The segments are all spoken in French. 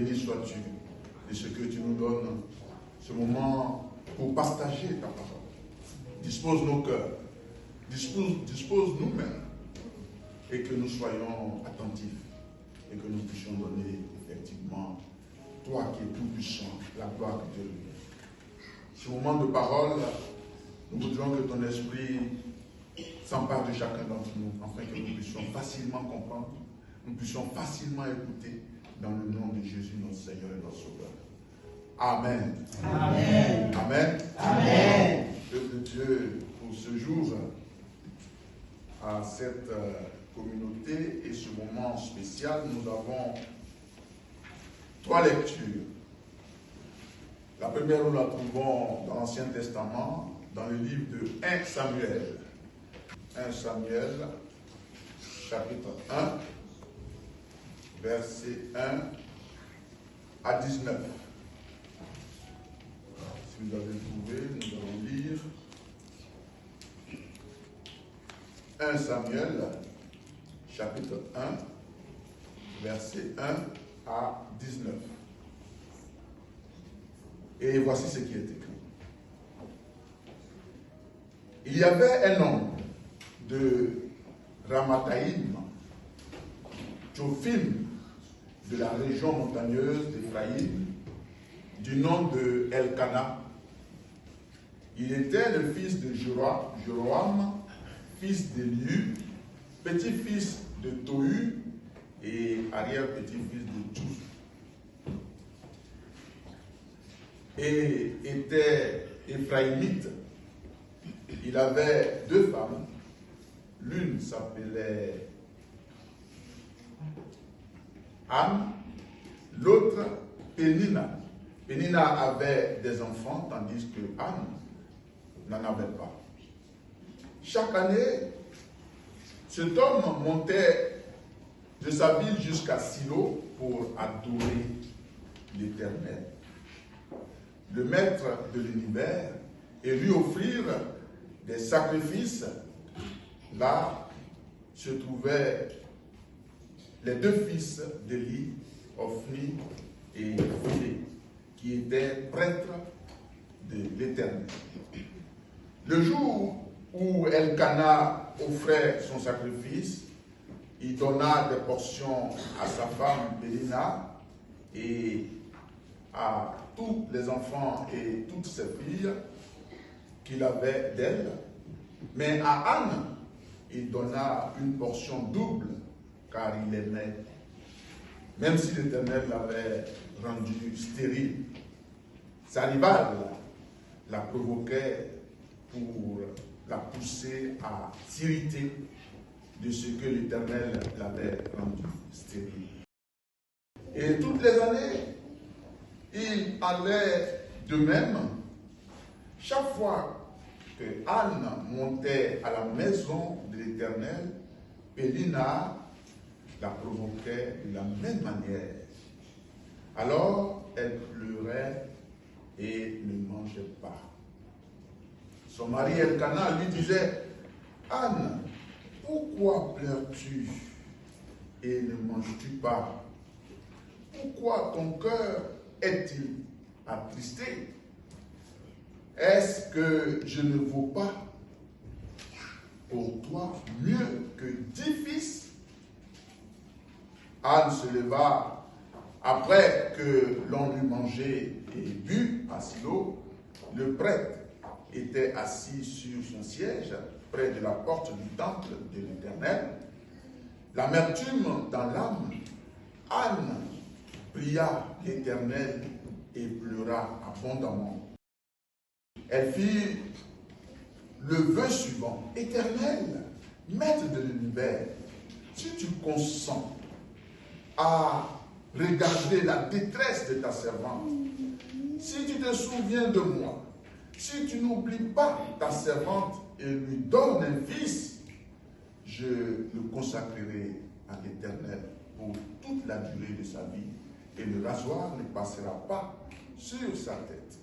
béni sois-tu de ce que tu nous donnes, ce moment pour partager ta parole. Dispose nos cœurs, dispose nous-mêmes, et que nous soyons attentifs, et que nous puissions donner effectivement, toi qui es tout puissant, la gloire que Dieu lui donne. Ce moment de parole, nous voudrions que ton esprit s'empare de chacun d'entre nous, afin que nous puissions facilement comprendre, nous puissions facilement écouter, dans le nom de Jésus, notre Seigneur et notre Sauveur. Amen. Amen. Amen. Amen. Peuple de Dieu, pour ce jour, à cette communauté et ce moment spécial, nous avons 3 lectures. La première, nous la trouvons dans l'Ancien Testament, dans le livre de 1 Samuel. 1 Samuel, chapitre 1, verset 1 à 19. Si vous avez trouvé, nous allons lire 1 Samuel, chapitre 1, verset 1 à 19. Et voici ce qui est écrit. Il y avait un homme de Ramathaïm, Tchophim, de la région montagneuse d'Éphraïm, du nom de Elkana. Il était le fils de Jéroam, fils d'Éliu, petit-fils de Tohu et arrière-petit-fils de Tchous. Et était éphraïmite. Il avait 2 femmes. L'une s'appelait Anne, l'autre Pénina. Pénina avait des enfants, tandis que Anne n'en avait pas. Chaque année, cet homme montait de sa ville jusqu'à Silo pour adorer l'Éternel, le maître de l'univers, et lui offrir des sacrifices. Là se trouvaient les 2 fils d'Élie, Ophni et Philé, qui étaient prêtres de l'Éternel. Le jour où Elkana offrait son sacrifice, il donna des portions à sa femme Pénina et à tous les enfants et toutes ses filles qu'il avait d'elle. Mais à Anne, il donna une portion double, car il l'aimait, même si l'Éternel l'avait rendue stérile. Sa rivale la provoquait pour la pousser à s'irriter de ce que l'Éternel l'avait rendu stérile. Et toutes les années, il allait de même. Chaque fois que Anne montait à la maison de l'Éternel, Pénina la provoquait de la même manière. Alors, elle pleurait et ne mangeait pas. Son mari Elkana lui disait: Anne, pourquoi pleures-tu et ne manges-tu pas? Pourquoi ton cœur est-il attristé? Est-ce que je ne vaux pas pour toi mieux que 10 fils? Anne se leva après que l'on eut mangé et bu à Silo. Le prêtre était assis sur son siège près de la porte du temple de l'Éternel. L'amertume dans l'âme, Anne pria l'Éternel et pleura abondamment. Elle fit le vœu suivant: Éternel, maître de l'univers, si tu consens à regarder la détresse de ta servante, si tu te souviens de moi, si tu n'oublies pas ta servante et lui donnes un fils, je le consacrerai à l'Éternel pour toute la durée de sa vie, et le rasoir ne passera pas sur sa tête.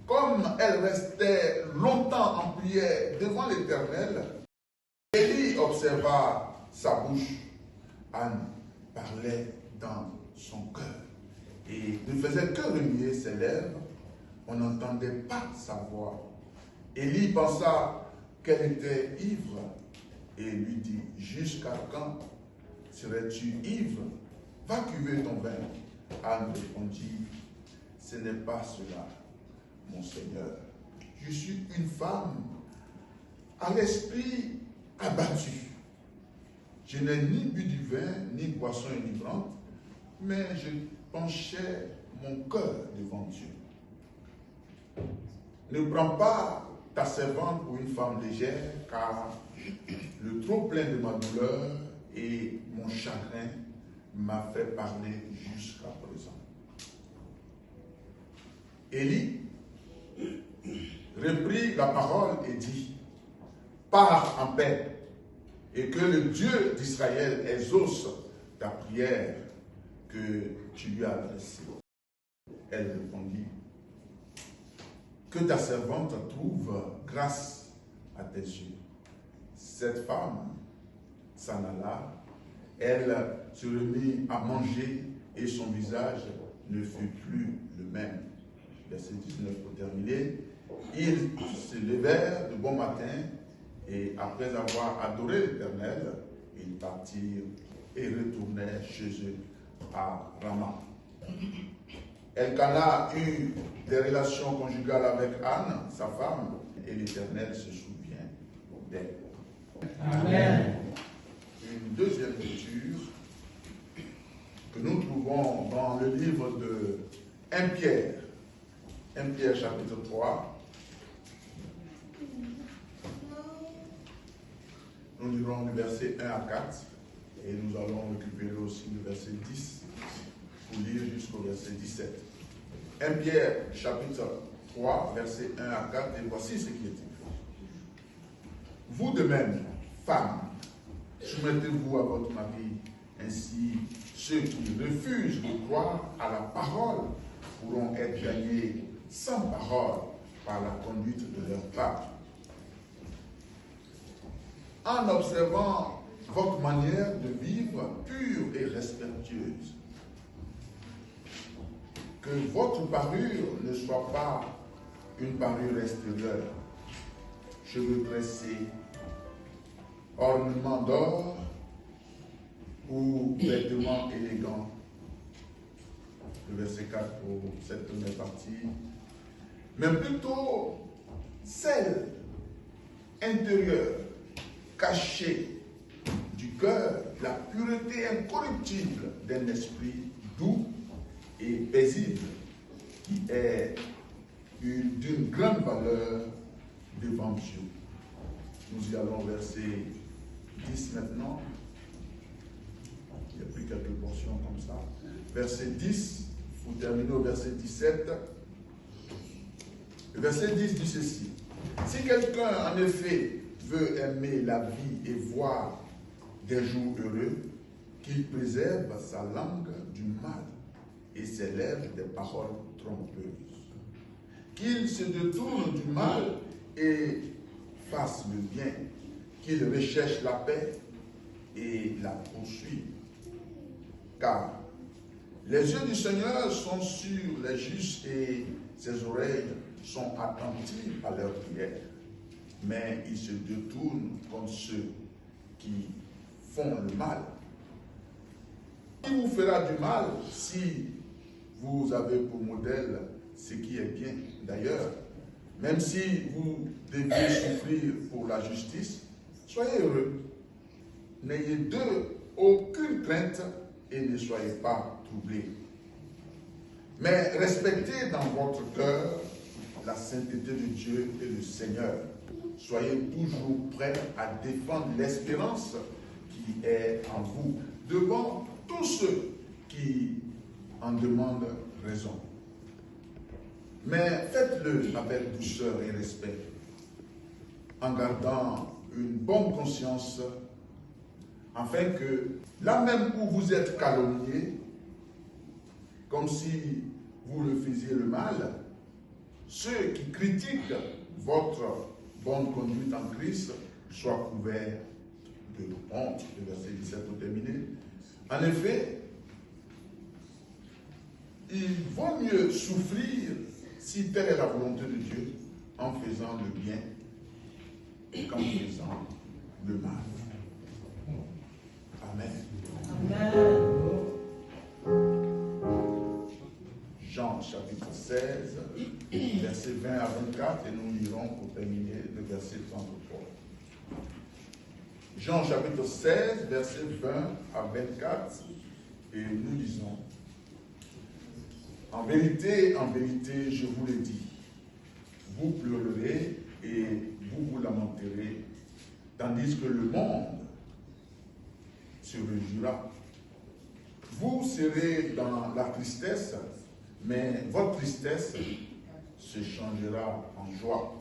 Comme elle restait longtemps en prière devant l'Éternel, Élie observa sa bouche. Anne parlait dans son cœur et ne faisait que remuer ses lèvres. On n'entendait pas sa voix. Élie pensa qu'elle était ivre et lui dit, jusqu'à quand serais-tu ivre? Va cuver ton vin. Anne répondit, ce n'est pas cela, mon Seigneur. Je suis une femme à l'esprit abattu. Je n'ai ni bu du vin, ni boisson enivrante, mais je penchais mon cœur devant Dieu. Ne prends pas ta servante pour une femme légère, car le trop plein de ma douleur et mon chagrin m'a fait parler jusqu'à présent. Élie reprit la parole et dit, pars en paix, et que le Dieu d'Israël exauce ta prière que tu lui as adressée. Elle répondit, que ta servante trouve grâce à tes yeux. Cette femme s'en alla, elle se remit à manger et son visage ne fut plus le même. Verset 19 pour terminer. Ils se levèrent de bon matin et après avoir adoré l'Éternel, ils partirent et retournèrent chez eux à Rama. Elkana eut des relations conjugales avec Anne, sa femme, et l'Éternel se souvient d'elle. Amen. Une deuxième lecture que nous trouvons dans le livre de 1 Pierre. 1 Pierre chapitre 3. Nous lirons le verset 1 à 4 et nous allons récupérer aussi le verset 10 pour lire jusqu'au verset 17. 1 Pierre chapitre 3, verset 1 à 4, et voici ce qui est écrit. Vous de même, femmes, soumettez-vous à votre mari, ainsi ceux qui refusent de croire à la parole pourront être gagnés sans parole par la conduite de leur part. En observant votre manière de vivre pure et respectueuse, que votre parure ne soit pas une parure extérieure, cheveux tressés, ornements d'or ou vêtements élégants. Le verset 4 pour cette première partie. Mais plutôt celle intérieure, cachée du cœur, la pureté incorruptible d'un esprit doux et paisible, qui est d'une grande valeur devant Dieu. Nous y allons verset 10 maintenant. Il y a pris quelques portions comme ça. Verset 10, pour terminer au verset 17. Le verset 10 dit ceci. Si quelqu'un, en effet, veut aimer la vie et voir des jours heureux, qu'il préserve sa langue du mal et ses lèvres des paroles trompeuses. Qu'il se détourne du mal et fasse le bien, qu'il recherche la paix et la poursuive. Car les yeux du Seigneur sont sur les justes et ses oreilles sont attentives à leurs prières. Mais il se détourne contre ceux qui font le mal. Qui vous fera du mal si vous avez pour modèle ce qui est bien? D'ailleurs, même si vous devez souffrir pour la justice, soyez heureux. N'ayez d'eux aucune crainte et ne soyez pas troublés. Mais respectez dans votre cœur la sainteté de Dieu et le Seigneur. Soyez toujours prêts à défendre l'espérance qui est en vous devant tous ceux qui en demandent raison. Mais faites-le avec douceur et respect, en gardant une bonne conscience, afin que, là même où vous êtes calomniés, comme si vous le faisiez le mal, ceux qui critiquent votre bonne conduite en Christ soient couverts de honte. Le verset 17 pour terminer. En effet, il vaut mieux souffrir si telle est la volonté de Dieu en faisant le bien qu'en faisant le mal. Amen. Jean chapitre 16, versets 20 à 24, et nous lirons pour terminer le verset 33. Jean chapitre 16, versets 20 à 24, et nous lisons: en vérité, je vous le dis, vous pleurerez et vous lamenterez, tandis que le monde se réjouira. Vous serez dans la tristesse, mais votre tristesse se changera en joie.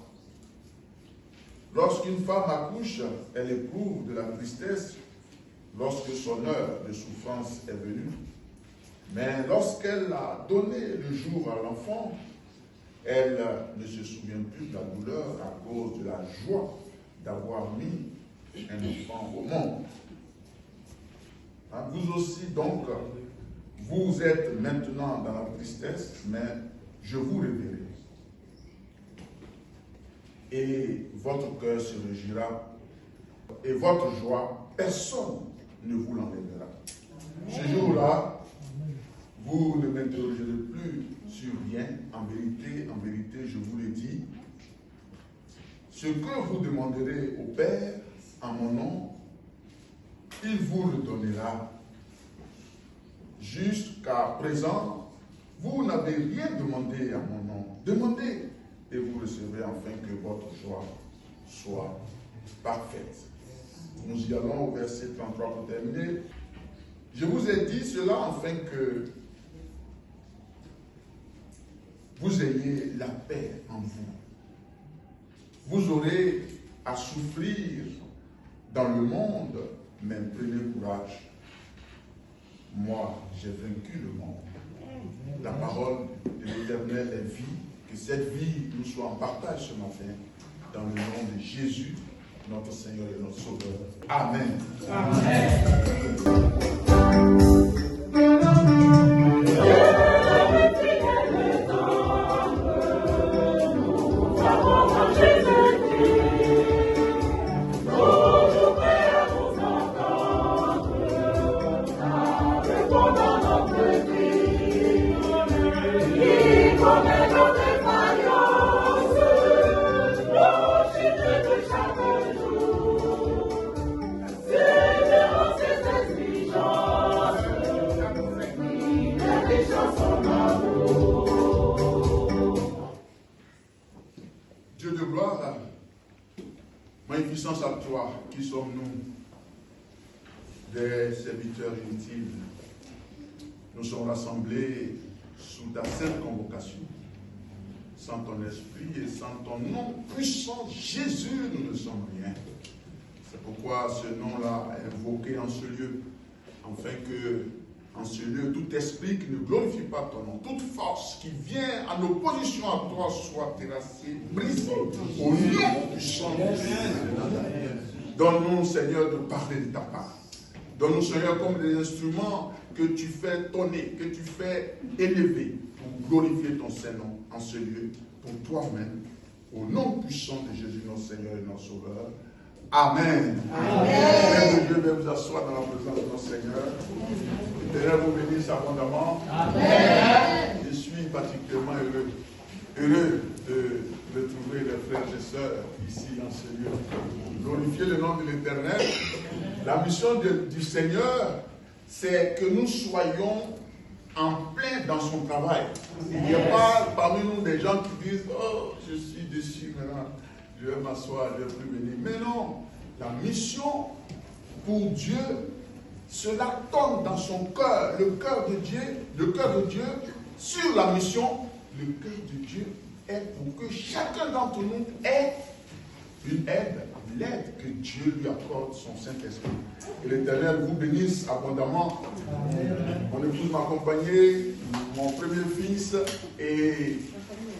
Lorsqu'une femme accouche, elle éprouve de la tristesse lorsque son heure de souffrance est venue. Mais lorsqu'elle a donné le jour à l'enfant, elle ne se souvient plus de la douleur à cause de la joie d'avoir mis un enfant au monde. Vous aussi donc, vous êtes maintenant dans la tristesse, mais je vous révélerai. Et votre cœur se réjouira, et votre joie, personne ne vous l'enlèvera. Ce jour-là, vous ne m'interrogerez plus sur rien. En vérité, je vous le dis, ce que vous demanderez au Père en mon nom, il vous le donnera. Jusqu'à présent, vous n'avez rien demandé à mon nom. Demandez et vous recevrez afin que votre joie soit parfaite. Nous y allons au verset 33 pour terminer. Je vous ai dit cela afin que vous ayez la paix en vous. Vous aurez à souffrir dans le monde, mais prenez courage. Moi, j'ai vaincu le monde. La parole de l'Éternel est vie. Que cette vie nous soit en partage ce matin. Dans le nom de Jésus, notre Seigneur et notre Sauveur. Amen. Amen. Dieu de gloire, magnificence à toi, qui sommes-nous, des serviteurs inutiles. Nous sommes rassemblés sous ta sainte convocation. Sans ton esprit et sans ton nom puissant, Jésus, nous ne sommes rien. C'est pourquoi ce nom-là est invoqué en ce lieu, afin que, en ce lieu, tout esprit qui ne glorifie pas ton nom, toute force qui vient en opposition à toi soit terrassée, brisée, au nom puissant de Jésus. Donne-nous, Seigneur, de parler de ta part. Donne-nous, Seigneur, comme des instruments que tu fais tonner, que tu fais élever, pour glorifier ton Saint-Nom en ce lieu, pour toi-même, au nom puissant de Jésus, notre Seigneur et notre Sauveur. Amen. Amen. Que Dieu va vous asseoir dans la présence de notre Seigneur. Que Dieu vous bénisse abondamment. Amen. Je suis particulièrement heureux de retrouver les frères et sœurs ici dans ce lieu. Glorifier le nom de l'Éternel. La mission du Seigneur, c'est que nous soyons en plein dans son travail. Il n'y a pas parmi nous des gens qui disent « Oh, je suis déçu maintenant, je vais m'asseoir, je ne vais plus venir. » Mais non, la mission pour Dieu, cela tombe dans son cœur, le cœur de Dieu, sur la mission, le cœur de Dieu est pour que chacun d'entre nous ait une aide, l'aide que Dieu lui accorde, son Saint-Esprit. Que l'Éternel vous bénisse abondamment. Mon épouse m'a accompagné, mon premier fils, et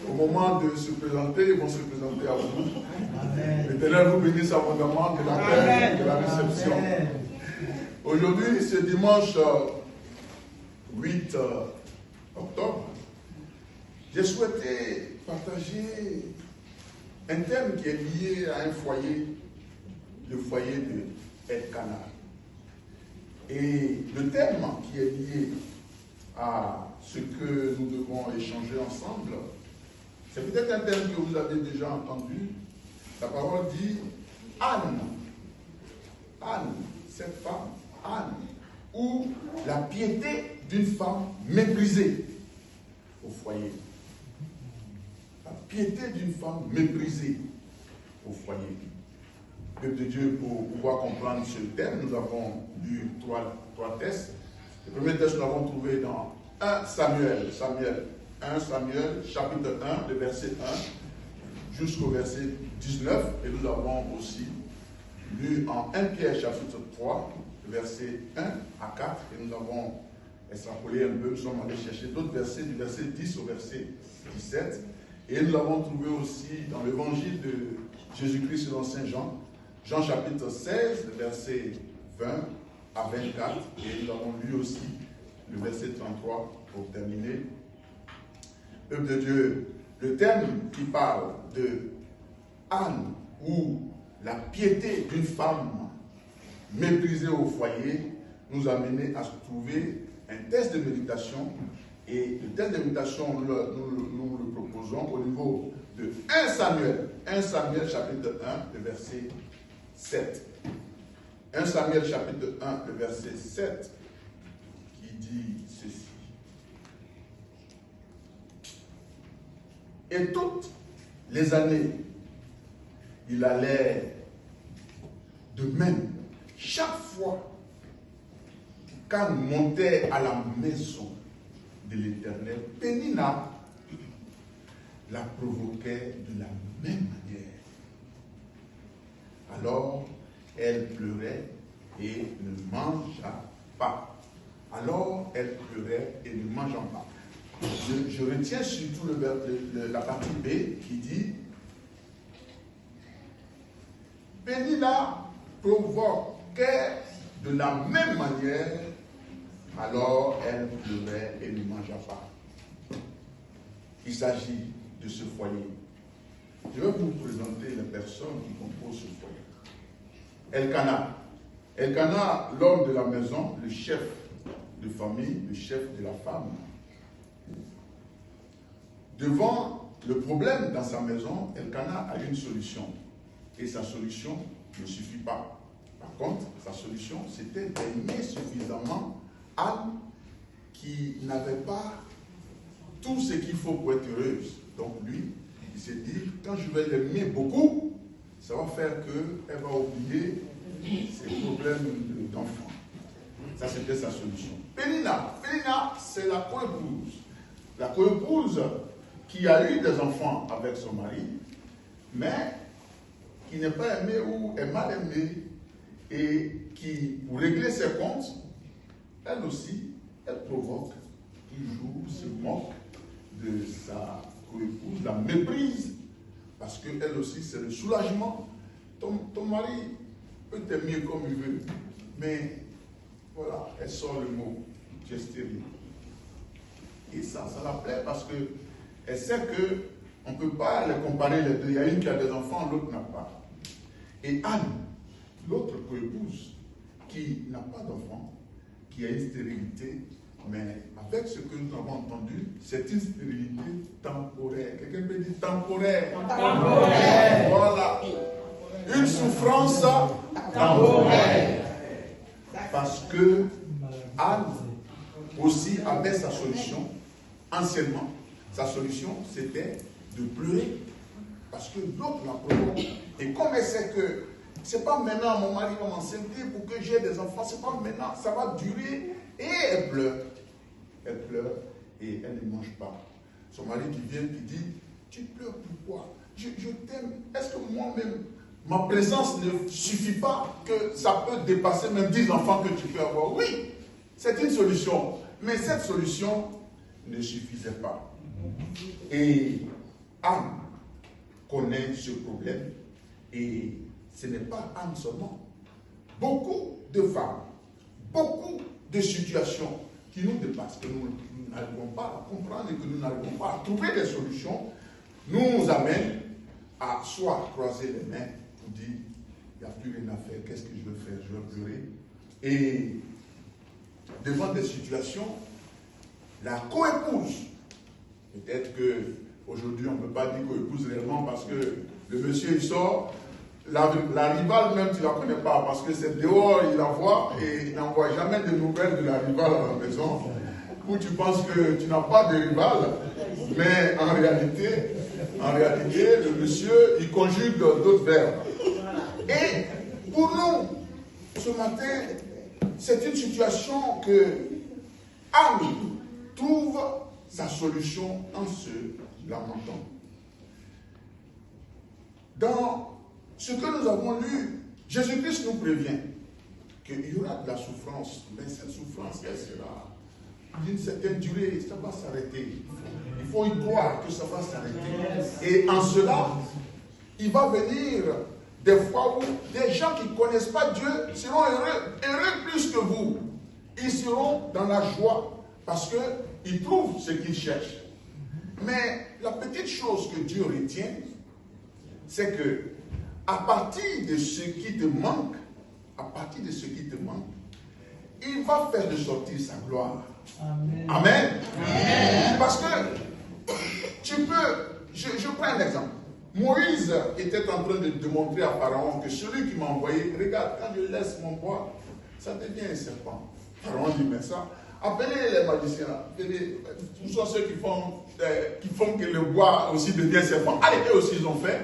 au moment de se présenter, ils vont se présenter à vous. L'Éternel vous bénisse abondamment de l'accueil, de la réception. Aujourd'hui, c'est dimanche 8 octobre, j'ai souhaité partager un thème qui est lié à un foyer, le foyer de Elkana. Et le thème qui est lié à ce que nous devons échanger ensemble, c'est peut-être un thème que vous avez déjà entendu. La parole dit Anne. Anne, cette femme, Anne, ou la piété d'une femme méprisée au foyer. La piété d'une femme méprisée au foyer. Peuple de Dieu, pour pouvoir comprendre ce thème, nous avons lu trois textes. Le premier texte, nous l'avons trouvé dans 1 Samuel, 1 Samuel, chapitre 1, le verset 1 jusqu'au verset 19. Et nous avons aussi lu en 1 Pierre, chapitre 3, verset 1 à 4. Et nous avons extrapolé un peu, nous sommes allés chercher d'autres versets, du verset 10 au verset 17. Et nous l'avons trouvé aussi dans l'évangile de Jésus-Christ selon Saint Jean, Jean chapitre 16, le verset 20 à 24. Et nous avons lu aussi le verset 33 pour terminer. Peuple de Dieu, le thème qui parle de Anne ou la piété d'une femme méprisée au foyer nous a mené à trouver un texte de méditation. Et le texte de méditation, nous le proposons au niveau de 1 Samuel chapitre 1, le verset 7. 1 Samuel chapitre 1, le verset 7, qui dit ceci. Et toutes les années, il allait de même. Chaque fois qu'Anne montait à la maison de l'Éternel, Pénina la provoquait de la même manière. Alors, elle pleurait et ne mangea pas. Je retiens surtout la partie B qui dit Pénina provoquait de la même manière, alors elle pleurait et ne mangea pas. Il s'agit de ce foyer. Je vais vous présenter les personnes qui composent ce foyer. Elkana. Elkana, l'homme de la maison, le chef de famille, le chef de la femme. Devant le problème dans sa maison, Elkana a une solution. Et sa solution ne suffit pas. Par contre, sa solution, c'était d'aimer suffisamment Anne qui n'avait pas tout ce qu'il faut pour être heureuse. Donc lui, il s'est dit, quand je vais l'aimer beaucoup, ça va faire qu'elle va oublier ses problèmes d'enfant. Ça, c'était sa solution. Pénina, c'est la coépouse. La coépouse qui a eu des enfants avec son mari, mais qui n'est pas aimée ou est mal aimée, et qui, pour régler ses comptes, elle aussi, elle provoque toujours, se moque de sa coépouse, la méprise, parce qu'elle aussi, c'est le soulagement. Ton mari peut t'aimer comme il veut, mais voilà, elle sort le mot, tu es stérile. Et ça la plaît parce qu'elle sait qu'on ne peut pas les comparer les deux. Il y a une qui a des enfants, l'autre n'a pas. Et Anne, l'autre coépouse, qui n'a pas d'enfant, qui a une stérilité, mais avec ce que nous avons entendu, c'est une stérilité temporaire. Quelqu'un peut dire temporaire. Temporaire. Voilà. Une souffrance temporaire. Parce que Anne aussi avait sa solution. Anciennement, sa solution, c'était de pleurer. Parce que l'autre la provoque. Et comme elle sait que c'est pas maintenant mon mari va m'enceintrer pour que j'ai des enfants, c'est pas maintenant, ça va durer. Et elle pleure. Elle pleure et elle ne mange pas. Son mari qui vient, qui dit, tu pleures pourquoi? Je t'aime. Est-ce que moi-même, ma présence ne suffit pas que ça peut dépasser même 10 enfants que tu peux avoir? Oui, c'est une solution. Mais cette solution ne suffisait pas. Et Anne connaît ce problème. Et ce n'est pas Anne seulement. Beaucoup de femmes, beaucoup de situations qui nous dépassent, que nous n'arrivons pas à comprendre et que nous n'arrivons pas à trouver des solutions, nous amènent à soit croiser les mains pour dire, il n'y a plus rien à faire, qu'est-ce que je veux faire? Je veux pleurer. Et devant des situations, la coépouse, peut-être qu'aujourd'hui on ne peut pas dire coépouse réellement parce que le monsieur il sort, la rivale même tu ne la connais pas parce que c'est dehors, il la voit et il n'envoie jamais de nouvelles de la rivale à la maison. Ou tu penses que tu n'as pas de rivale, mais en réalité, le monsieur il conjugue d'autres verbes. Et pour nous, ce matin, c'est une situation que Anne trouve sa solution en se lamentant. Dans ce que nous avons lu, Jésus-Christ nous prévient qu'il y aura de la souffrance, mais cette souffrance, elle sera d'une certaine durée, ça va s'arrêter. Il faut y croire que ça va s'arrêter. Et en cela, il va venir des fois où des gens qui ne connaissent pas Dieu seront heureux plus que vous. Ils seront dans la joie parce qu'ils trouvent ce qu'ils cherchent. Mais la petite chose que Dieu retient, c'est que à partir de ce qui te manque, il va faire de sortir sa gloire. Amen. Amen. Amen. Parce que tu peux, je prends un exemple. Moïse était en train de démontrer à Pharaon que celui qui m'a envoyé, regarde, quand je laisse mon bois, ça devient un serpent. Pharaon dit, mais ça, appelez les magiciens, appelez tous ceux qui font que le bois aussi devient serpent. Allez, eux aussi ils ont fait.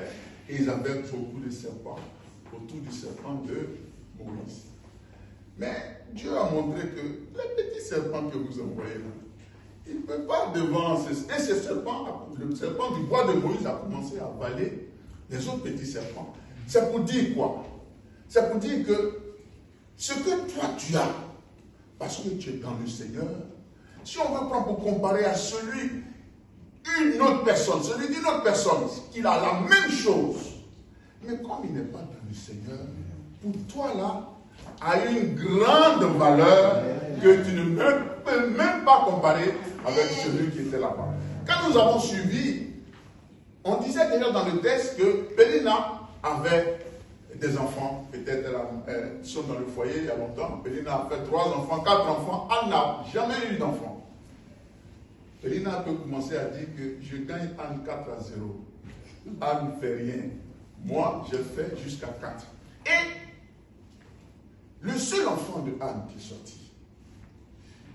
Et ils avaient beaucoup de serpents autour du serpent de Moïse. Mais Dieu a montré que les petits serpents que vous envoyez là, il ne peut pas devant et ce serpent, le serpent du bois de Moïse a commencé à avaler les autres petits serpents. C'est pour dire quoi? C'est pour dire que ce que toi tu as, parce que tu es dans le Seigneur, si on veut prendre pour comparer à celui d'une autre personne, qu'il a la même chose, mais comme il n'est pas dans le Seigneur, pour toi là, a une grande valeur que tu ne peux même pas comparer avec celui qui était là-bas. Quand nous avons suivi, on disait déjà dans le texte que Pénina avait des enfants, peut-être elles sont dans le foyer il y a longtemps. Pénina a fait 3 enfants, 4 enfants. Anne n'a jamais eu d'enfant. Pénina peut commencer à dire que je gagne Anne 4-0. Anne ne fait rien. Moi, je fais jusqu'à 4. Et le seul enfant de Anne qui est sorti,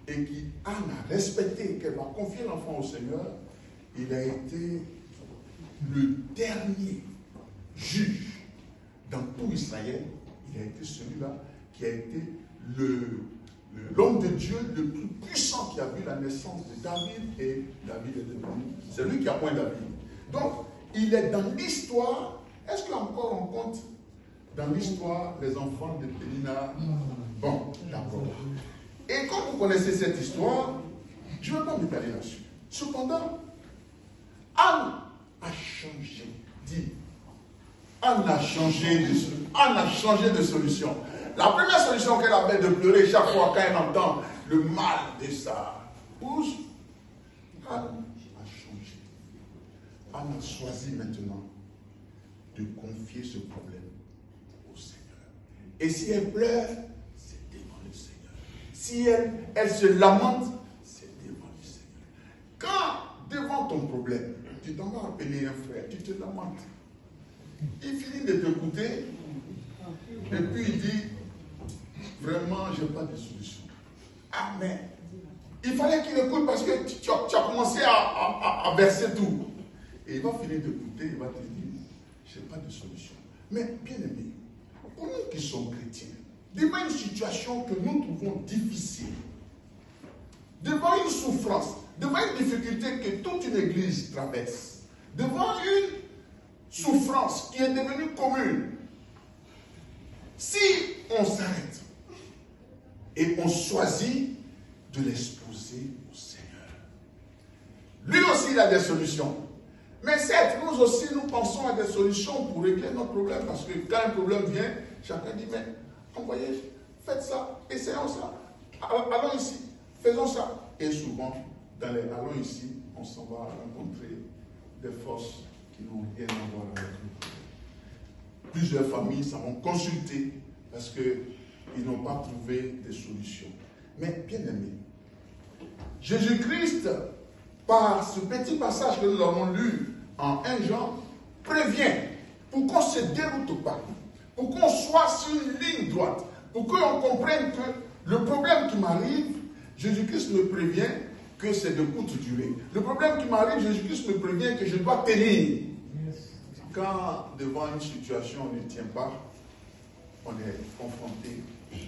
et qui Anne a respecté, qu'elle va confier l'enfant au Seigneur, il a été le dernier juge dans tout Israël. Il a été celui-là qui a été l'homme de Dieu le plus puissant qui a vu la naissance de David, et David est devenu. C'est lui qui a point David. Donc, il est dans l'histoire. Est-ce qu'encore on compte dans l'histoire les enfants de Pénina? Bon, d'accord. Et quand vous connaissez cette histoire, je ne vais pas m'étaler là-dessus. Cependant, Anne a changé. Dit, Anne a changé de solution. La première solution qu'elle avait de pleurer chaque fois quand elle entend le mal de sa épouse, Anne a changé. Anne a choisi maintenant de confier ce problème au Seigneur. Et si elle pleure, c'est devant le Seigneur. Si elle se lamente, c'est devant le Seigneur. Quand, devant ton problème, tu t'en vas appeler un frère, tu te lamentes. Il finit de t'écouter, et puis il dit, vraiment, je n'ai pas de solution. Amen. Il fallait qu'il écoute parce que tu as commencé à verser tout. Et il va finir d'écouter, il va te dire, je n'ai pas de solution. Mais bien aimé, pour nous qui sommes chrétiens, devant une situation que nous trouvons difficile, devant une souffrance, devant une difficulté que toute une église traverse, devant une souffrance qui est devenue commune, si on s'arrête et on choisit de l'exposer au Seigneur, lui aussi il a des solutions. Mais certes, nous aussi, nous pensons à des solutions pour régler notre problème. Parce que quand un problème vient, chacun dit, mais envoyez, faites ça, essayons ça, allons ici, Faisons ça. Et souvent, allons ici, on s'en va rencontrer des forces qui n'ont rien à voir avec nous. Plusieurs familles s'en vont consulter parce qu'ils n'ont pas trouvé des solutions. Mais bien aimé, Jésus-Christ, par ce petit passage que nous avons lu en 1 Jean, prévient pour qu'on ne se déroute pas, pour qu'on soit sur une ligne droite, pour qu'on comprenne que le problème qui m'arrive, Jésus-Christ me prévient que c'est de courte durée. Le problème qui m'arrive, Jésus-Christ me prévient que je dois tenir. Quand devant une situation on ne tient pas, on est confronté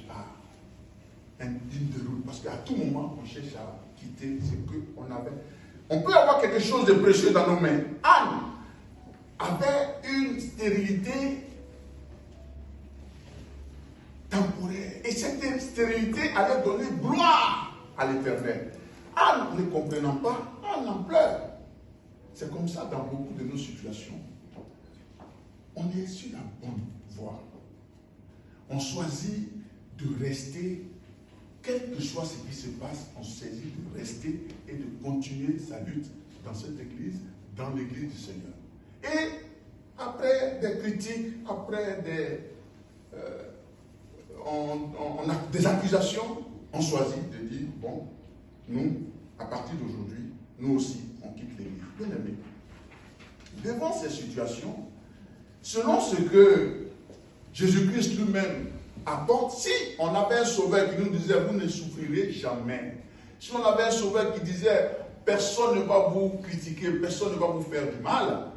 à une ligne de route. Parce qu'à tout moment, on cherche à quitter ce qu'on avait. On peut avoir quelque chose de précieux dans nos mains. Anne avait une stérilité temporaire. Et cette stérilité allait donner gloire à l'Éternel. Anne, ne comprenant pas, Anne en pleure. C'est comme ça dans beaucoup de nos situations. On est sur la bonne voie. On choisit de rester, quel que soit ce qui se passe, on choisit de rester et de continuer sa lutte dans cette église, dans l'église du Seigneur. Et après des critiques, après on a des accusations, on choisit de dire, bon, nous, à partir d'aujourd'hui, nous aussi, on quitte l'église. Bien aimé, devant ces situations, selon ce que Jésus-Christ lui-même apporte, si on avait un sauveur qui nous disait, vous ne souffrirez jamais, si on avait un sauveur qui disait, personne ne va vous critiquer, personne ne va vous faire du mal,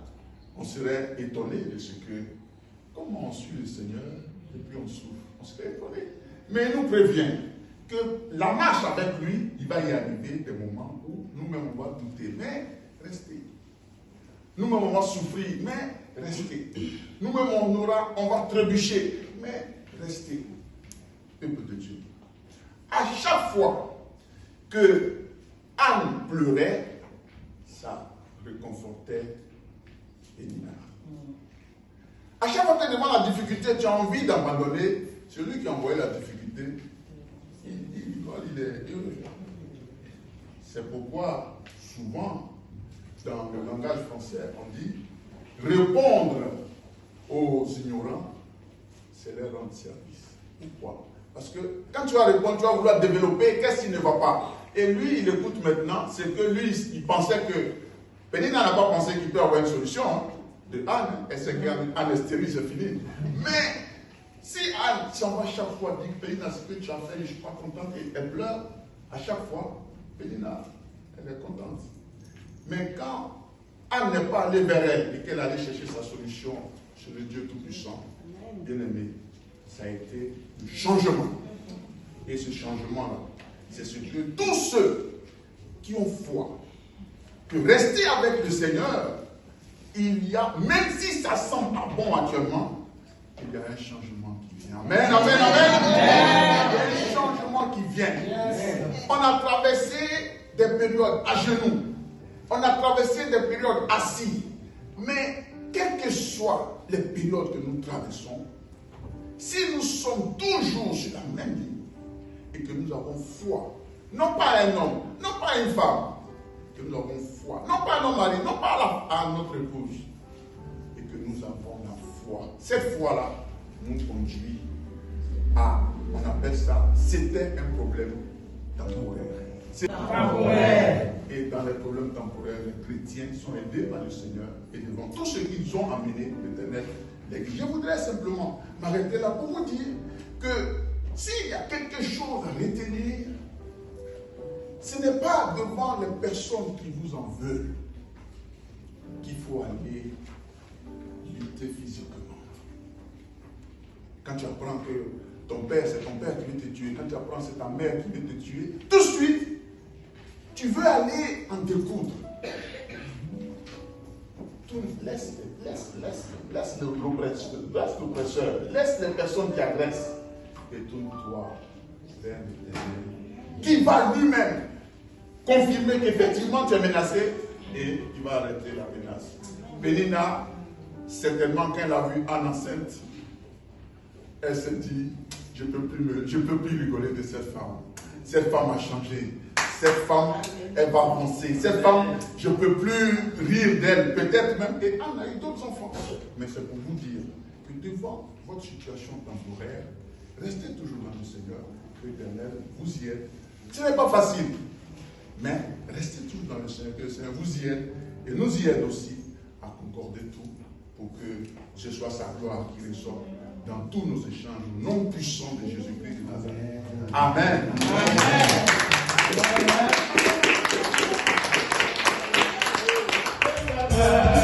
on serait étonné de ce que, comment on suit le Seigneur et puis on souffre, on serait étonné. Mais il nous prévient que la marche avec lui, il va y arriver des moments où nous-mêmes on va douter, mais restez. Nous-mêmes on va souffrir, mais restez. Nous-mêmes on va trébucher, mais restez. Peuple de Dieu. À chaque fois que Anne pleurait, ça réconfortait Pénina. À chaque fois que devant la difficulté, tu as envie d'abandonner, celui qui a envoyé la difficulté, il est heureux. C'est pourquoi, souvent, dans le langage français, on dit répondre aux ignorants, c'est leur rendre service. Pourquoi? Parce que quand tu vas répondre, tu vas vouloir développer, qu'est-ce qui ne va pas? Et lui, il écoute maintenant, c'est que lui, il pensait que Pénina n'a pas pensé qu'il peut avoir une solution de Anne, et c'est qu'Anne est stérile, c'est fini. Mais si Anne s'en va chaque fois, dit Pénina, ce que tu as fait, je ne suis pas contente, et elle pleure, à chaque fois, Pénina, elle est contente. Mais quand Anne n'est pas allée vers elle et qu'elle allait chercher sa solution chez le Dieu Tout-Puissant, bien aimé, ça a été le changement. Et ce changement-là, c'est ce que tous ceux qui ont foi, que rester avec le Seigneur, il y a, même si ça semble pas bon actuellement, il y a un changement qui vient. Amen, amen, amen. Il y a un changement qui vient. On a traversé des périodes à genoux. On a traversé des périodes assis. Mais quelles que soient les périodes que nous traversons, si nous sommes toujours sur la même ligne et que nous avons foi, non pas un homme, non pas une femme, que nous avons foi, non pas à nos maris, non pas à notre épouse, et que nous avons la foi. Cette foi-là nous conduit à, on appelle ça, c'était un problème temporaire. Et dans les problèmes temporaires, les chrétiens sont aidés par le Seigneur et devant tout ce qu'ils ont amené l'Éternel. Je voudrais simplement m'arrêter là pour vous dire que s'il y a quelque chose à retenir, ce n'est pas devant les personnes qui vous en veulent qu'il faut aller lutter physiquement. Quand tu apprends que ton père, c'est ton père qui veut te tuer, quand tu apprends que c'est ta mère qui veut te tuer, tout de suite, tu veux aller en découdre. Laisse l'oppresseur, laisse les personnes qui agressent et tourne-toi vers l'Éternel, qui va lui-même confirmer qu'effectivement tu es menacé et il va arrêter la menace. Pénina, certainement quand elle a vu Anne enceinte, elle s'est dit, je ne peux plus rigoler de cette femme. Cette femme a changé. cette femme, elle va avancer. Cette femme, je ne peux plus rire d'elle, peut-être même. Et Anne a eu d'autres enfants. Mais c'est pour vous dire que devant votre situation temporaire, restez toujours dans le Seigneur, que l'Éternel vous y aide. Ce n'est pas facile, mais restez toujours dans le Seigneur, que le Seigneur vous y aide et nous y aide aussi à concorder tout pour que ce soit sa gloire qui ressorte dans tous nos échanges au nom puissant de Jésus-Christ de Nazareth. Amen. Amen.